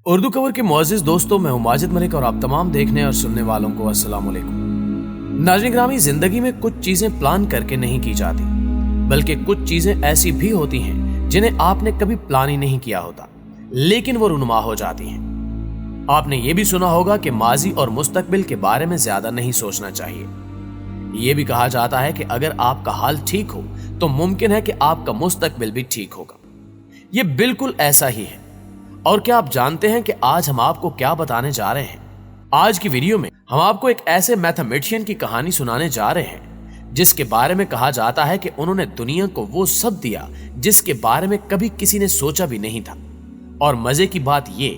Urdu cover के मुअज़्ज़िज़ दोस्तों, मैं हूं माजिद मलिक और आप तमाम देखने और सुनने वालों को अस्सलाम वालेकुम। नाज़रीन ग्रामी, जिंदगी में कुछ चीजें प्लान करके नहीं की जाती, बल्कि कुछ चीजें ऐसी भी होती हैं जिन्हें आपने कभी प्लान ही नहीं किया होता, लेकिन वो रुनुमा हो जाती हैं। आपने ये भी सुना होगा कि माजी और मुस्तकबिल के बारे में ज्यादा नहीं सोचना चाहिए। ये भी कहा जाता है कि अगर आपका हाल ठीक हो तो मुमकिन है कि आपका मुस्तकबिल भी ठीक होगा। ये बिल्कुल ऐसा ही है। और क्या आप जानते हैं कि आज हम आपको क्या बताने जा रहे हैं? आज की वीडियो में हम आपको एक ऐसे मैथमेटिशियन की कहानी सुनाने जा रहे हैं जिसके बारे में कहा जाता है कि उन्होंने दुनिया को वो सब दिया जिसके बारे में कभी किसी ने सोचा भी नहीं था। और मजे की बात ये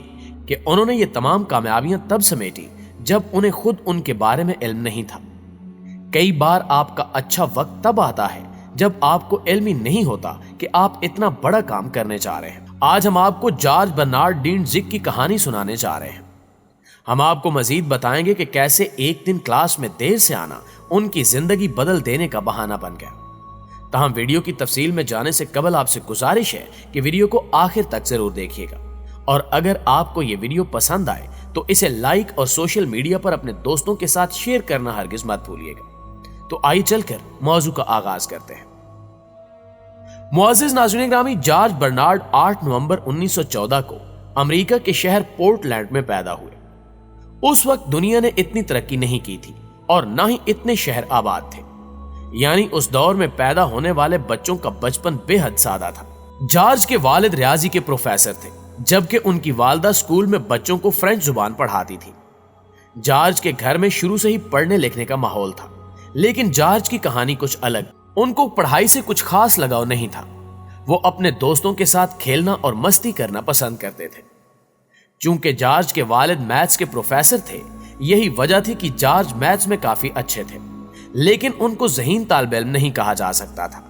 कि उन्होंने ये तमाम कामयाबियां तब समेटी जब उन्हें खुद उनके बारे में इल्म नहीं था। कई बार आपका अच्छा वक्त तब आता है जब आपको इल्म ही नहीं होता कि आप इतना बड़ा काम करने जा रहे हैं। आज हम आपको जॉर्ज बर्नार्ड डीन जिग की कहानी सुनाने जा रहे हैं। हम आपको मजीद बताएंगे कि कैसे एक दिन क्लास में देर से आना उनकी जिंदगी बदल देने का बहाना बन गया। तमाम वीडियो की तफसील में जाने से कबल आपसे गुजारिश है कि वीडियो को आखिर तक जरूर देखिएगा, और अगर आपको ये वीडियो पसंद आए तो इसे लाइक और सोशल मीडिया पर अपने दोस्तों के साथ शेयर करना हरगिज मत भूलिएगा। तो आइए चलकर मौजू का आगाज करते हैं। मुअज़्ज़िज़ नाज़रीन ग्रामी, जॉर्ज बर्नार्ड 8 नवंबर 1914 को अमेरिका के शहर पोर्टलैंड में पैदा हुए। उस वक्त दुनिया ने इतनी तरक्की नहीं की थी और ना ही इतने शहर आबाद थे, यानी उस दौर में पैदा होने वाले बच्चों का बचपन बेहद सादा था। जॉर्ज के वालिद रियाजी के प्रोफेसर थे, जबकि उनकी वालदा स्कूल में बच्चों को फ्रेंच जुबान पढ़ाती थी। जॉर्ज के घर में शुरू से ही पढ़ने लिखने का माहौल था, लेकिन जॉर्ज की कहानी कुछ अलग। उनको पढ़ाई से कुछ खास लगाव नहीं था। वो अपने दोस्तों के साथ खेलना और मस्ती करना पसंद करते थे। चूंकि जॉर्ज के वालिद मैथ्स के प्रोफेसर थे, यही वजह थी कि जॉर्ज मैथ्स में काफी अच्छे थे, लेकिन उनको ज़हीन तालिब इल्म नहीं कहा जा सकता था।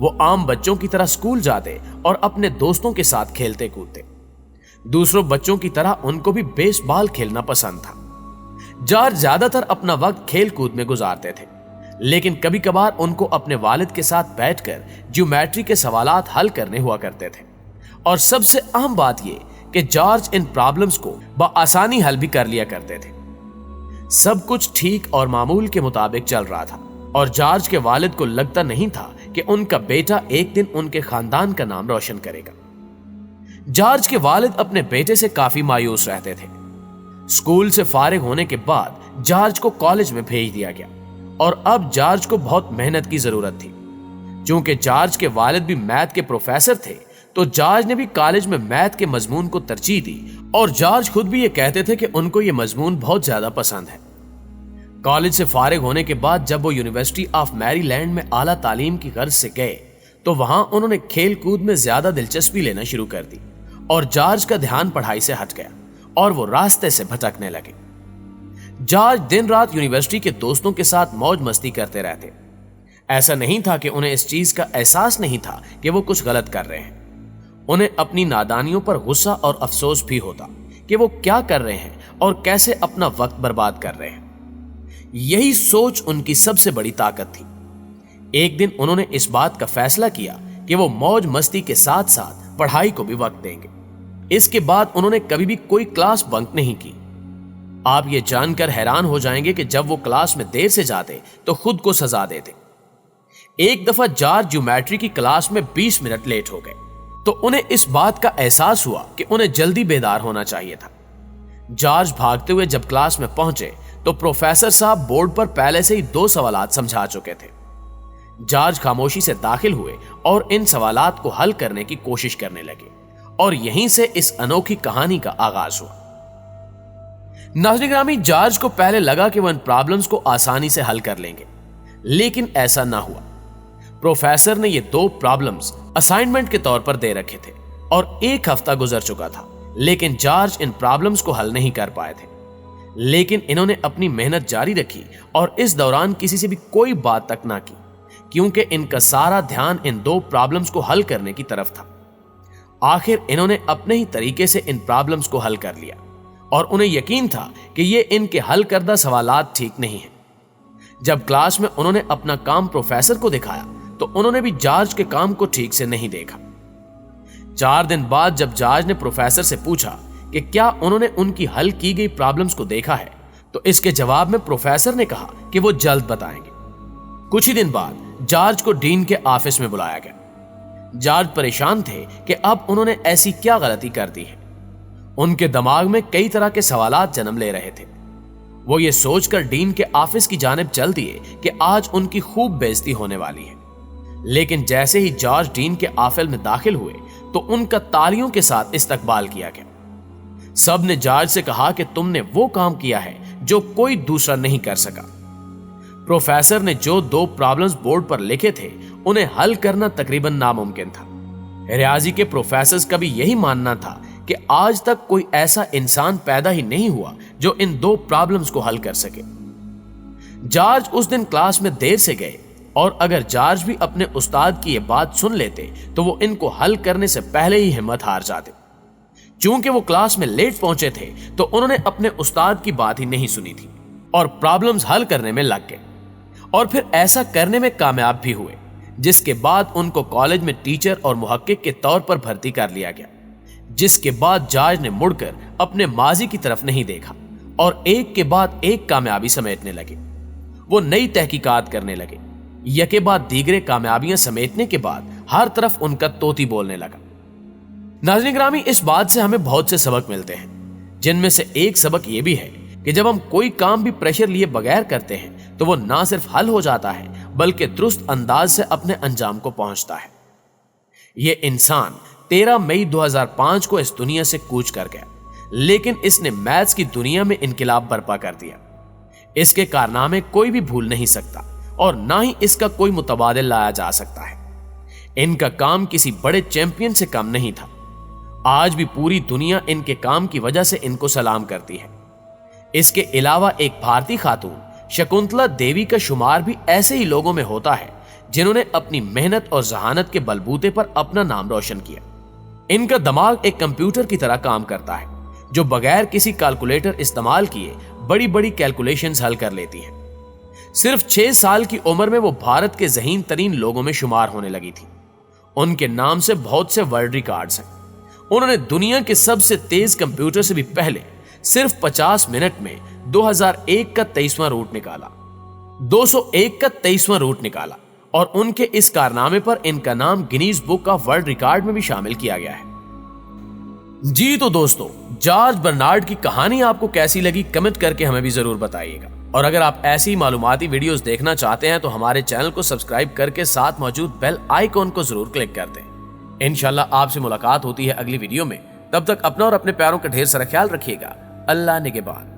वो आम बच्चों की तरह स्कूल जाते और अपने दोस्तों के साथ खेलते कूदते। दूसरों बच्चों की तरह उनको भी बेसबॉल खेलना पसंद था। जॉर्ज ज्यादातर अपना वक्त खेल कूद में गुजारते थे, लेकिन कभी कभार उनको अपने वालिद के साथ बैठकर ज्योमेट्री के सवालात हल करने हुआ करते थे। और सबसे अहम बात यह कि जॉर्ज इन प्रॉब्लम्स को बआसानी हल भी कर लिया करते थे। सब कुछ ठीक और मामूल के मुताबिक चल रहा था, और जॉर्ज के वालिद को लगता नहीं था कि उनका बेटा एक दिन उनके खानदान का नाम रोशन करेगा। जॉर्ज के वालिद अपने बेटे से काफी मायूस रहते थे। स्कूल से फारिग होने के बाद जॉर्ज को कॉलेज में भेज दिया गया, और अब जॉर्ज को बहुत मेहनत की जरूरत थी। चूंकि जॉर्ज के वालिद भी मैथ के प्रोफेसर थे, तो जॉर्ज ने भी कॉलेज में मैथ के मजमून को तरजीह दी, और जॉर्ज खुद भी ये कहते थे कि उनको ये मजमून बहुत ज्यादा पसंद है। कॉलेज से फारिग होने के बाद जब वो यूनिवर्सिटी ऑफ मैरीलैंड में आला तालीम की गर्ज से गए, तो वहां उन्होंने खेल कूद में ज्यादा दिलचस्पी लेना शुरू कर दी, और जॉर्ज का ध्यान पढ़ाई से हट गया और वो रास्ते से भटकने लगे। जॉर्ज दिन रात यूनिवर्सिटी के दोस्तों के साथ मौज मस्ती करते रहते। ऐसा नहीं था कि उन्हें इस चीज का एहसास नहीं था कि वो कुछ गलत कर रहे हैं। उन्हें अपनी नादानियों पर गुस्सा और अफसोस भी होता कि वो क्या कर रहे हैं और कैसे अपना वक्त बर्बाद कर रहे हैं। यही सोच उनकी सबसे बड़ी ताकत थी। एक दिन उन्होंने इस बात का फैसला किया कि वो मौज मस्ती के साथ साथ पढ़ाई को भी वक्त देंगे। इसके बाद उन्होंने कभी भी कोई क्लास बंक नहीं की। आप ये जानकर हैरान हो जाएंगे कि जब वो क्लास में देर से जाते तो खुद को सजा देते। एक दफा जॉर्ज ज्योमेट्री की क्लास में 20 मिनट लेट हो गए, तो उन्हें इस बात का एहसास हुआ कि उन्हें जल्दी बेदार होना चाहिए था। जॉर्ज भागते हुए जब क्लास में पहुंचे तो प्रोफेसर साहब बोर्ड पर पहले से ही 2 सवालात समझा चुके थे। जॉर्ज खामोशी से दाखिल हुए और इन सवालात को हल करने की कोशिश करने लगे, और यहीं से इस अनोखी कहानी का आगाज हुआ। नाज़रीन ग्रामी, जॉर्ज को पहले लगा कि वो इन प्रॉब्लम्स को आसानी से हल कर लेंगे, लेकिन ऐसा ना हुआ। प्रोफेसर ने ये 2 प्रॉब्लम्स असाइनमेंट के तौर पर दे रखे थे, और 1 हफ्ता गुजर चुका था, लेकिन जॉर्ज इन प्रॉब्लम्स को हल नहीं कर पाए थे। लेकिन इन्होंने अपनी मेहनत जारी रखी और इस दौरान किसी से भी कोई बात तक ना की, क्योंकि इनका सारा ध्यान इन 2 प्रॉब्लम्स को हल करने की तरफ था। आखिर इन्होंने अपने ही तरीके से इन प्रॉब्लम्स को हल कर लिया, और उन्हें यकीन था कि ये इनके हल करदा सवालात ठीक नहीं है। जब क्लास में उन्होंने अपना काम प्रोफेसर को दिखाया, तो उन्होंने भी जॉर्ज के काम को ठीक से नहीं देखा। 4 दिन बाद जब जॉर्ज ने प्रोफेसर से पूछा कि क्या उन्होंने उनकी हल की गई प्रॉब्लम्स को देखा है, तो इसके जवाब में प्रोफेसर ने कहा कि वो जल्द बताएंगे। कुछ ही दिन बाद जॉर्ज को डीन के ऑफिस में बुलाया गया। जॉर्ज परेशान थे कि अब उन्होंने ऐसी क्या गलती कर दी है। उनके दिमाग में कई तरह के सवालात जन्म ले रहे थे। वो ये सोचकर डीन के ऑफिस की जानिब चल दिए कि आज उनकी खूब बेइज्जती होने वाली है। लेकिन जैसे ही जॉर्ज डीन के ऑफिस में दाखिल हुए तो उनका तालियों के साथ इस्तकबाल किया गया। सब ने जॉर्ज से कहा कि तुमने वो काम किया है जो कोई दूसरा नहीं कर सका। प्रोफेसर ने जो 2 प्रॉब्लम्स बोर्ड पर लिखे थे उन्हें हल करना तकरीबन नामुमकिन था। रियाजी के प्रोफेसर्स का भी यही मानना था कि आज तक कोई ऐसा इंसान पैदा ही नहीं हुआ जो इन 2 प्रॉब्लम्स को हल कर सके। जॉर्ज उस दिन क्लास में देर से गए और अगर जॉर्ज भी अपने उस्ताद की ये बात सुन लेते तो वो इनको हल करने से पहले ही हिम्मत हार जाते। चूंकि वो क्लास में लेट पहुंचे थे तो उन्होंने अपने उस्ताद की बात ही नहीं सुनी थी और प्रॉब्लम्स हल करने में लग गए और फिर ऐसा करने में कामयाब भी हुए, जिसके बाद उनको कॉलेज में टीचर और मुहक्किक के तौर पर भर्ती कर लिया गया। जिसके बाद जॉर्ज ने मुड़कर अपने माजी की तरफ नहीं देखा और एक के बाद एक कामयाबी समेटने लगे। वो नई तहकीकात करने लगे। यके बाद दीगरे कामयाबियां समेटने के बाद हर तरफ उनका तोती बोलने लगा। नाज़रीन ग्रामी, इस बात से हमें बहुत से सबक मिलते हैं, जिनमें से एक सबक यह भी है कि जब हम कोई काम भी प्रेशर लिए बगैर करते हैं तो वो ना सिर्फ हल हो जाता है बल्कि दुरुस्त अंदाज से अपने अंजाम को पहुंचता है। ये इंसान 13 मई 2005 को इस दुनिया से कूच कर गया, लेकिन इसने मैथ्स की दुनिया में इनकलाब बर्पा कर दिया। इसके कारनामे कोई भी भूल नहीं सकता और ना ही इसका कोई मुतबादिल लाया जा सकता है। इनका काम किसी बड़े चैंपियन से कम नहीं था। आज भी पूरी दुनिया इनके काम की वजह से इनको सलाम करती है। इसके अलावा एक भारतीय खातून शकुंतला देवी का शुमार भी ऐसे ही लोगों में होता है जिन्होंने अपनी मेहनत और जहानत के बलबूते पर अपना नाम रोशन किया। इनका दिमाग एक कंप्यूटर की तरह काम करता है जो बगैर किसी कैलकुलेटर इस्तेमाल किए बड़ी बड़ी कैलकुलेशंस हल कर लेती है। सिर्फ 6 साल की उम्र में वो भारत के ज़हीन तरीन लोगों में शुमार होने लगी थी। उनके नाम से बहुत से वर्ल्ड रिकॉर्ड्स हैं। उन्होंने दुनिया के सबसे तेज कंप्यूटर से भी पहले सिर्फ 50 मिनट में 2001 का 23वां रूट निकाला, 201 का 23वां रूट निकाला और उनके इस कारनामे पर इनका नाम Guinness book of world record में भी शामिल किया गया है। जी तो दोस्तों, जॉर्ज बर्नार्ड की कहानी आपको कैसी लगी कमेंट करके हमें भी जरूर बताइएगा। और अगर आप ऐसी मालूमाती वीडियोस देखना चाहते हैं तो हमारे चैनल को सब्सक्राइब करके साथ मौजूद बेल आइकॉन को जरूर क्लिक कर दें। इंशाल्लाह आपसे मुलाकात होती है अगली वीडियो में। तब तक अपना और अपने प्यारों का ढेर सारा ख्याल रखिएगा। अल्लाह निगहबान।